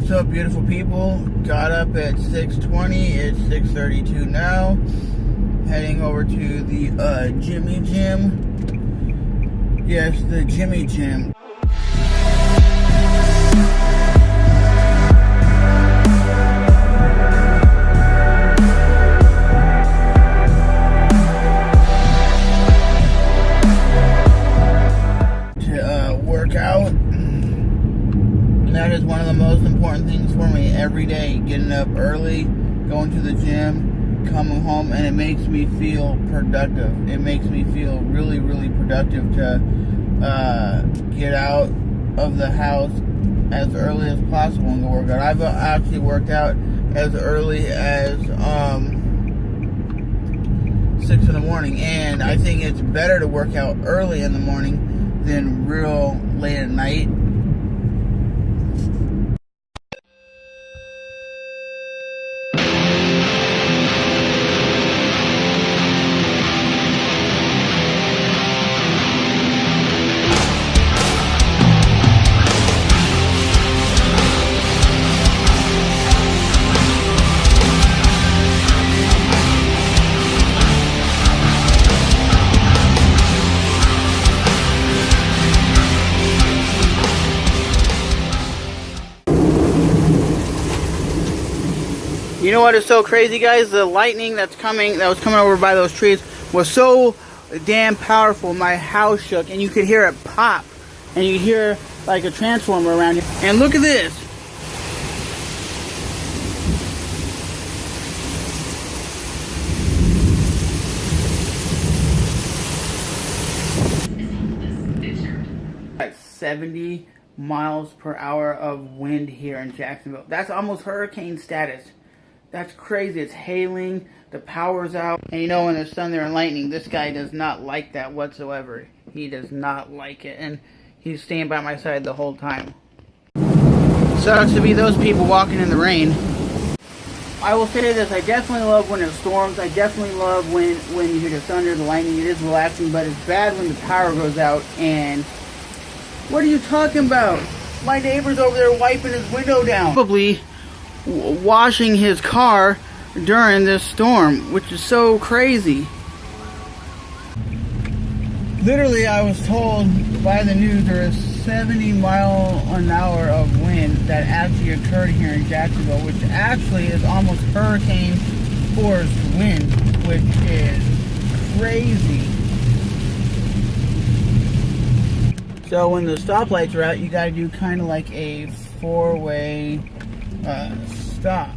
What's up, beautiful people? Got up at 6:20. It's 6:32 now. Heading over to the Jimmy Gym. Yes, the Jimmy Gym. To work out. That is one of the most important things for me every day. Getting up early, going to the gym, coming home, and it makes me feel productive. It makes me feel really, really productive to get out of the house as early as possible and go work out. I've actually worked out as early as 6 in the morning, and I think it's better to work out early in the morning than real late at night. You know what is so crazy, guys? The lightning that was coming over by those trees was so damn powerful. My house shook, and you could hear it pop, and you could hear like a transformer around here. And look at this. At 70 miles per hour of wind here in Jacksonville. That's almost hurricane status. That's crazy. It's hailing, the power's out, and you know when there's thunder and lightning, this guy does not like that whatsoever. He does not like it, and he's staying by my side the whole time. Sucks to be those people walking in the rain. I will say this, I definitely love when it storms. I definitely love when you hear the thunder, the lightning. It is relaxing, but it's bad when the power goes out. And what are you talking about? My neighbor's over there wiping his window down. Probably washing his car during this storm, which is so crazy. Literally, I was told by the news there is 70 miles an hour of wind that actually occurred here in Jacksonville, which actually is almost hurricane force wind, which is crazy. So when the stoplights are out, you gotta do kind of like a four-way stop.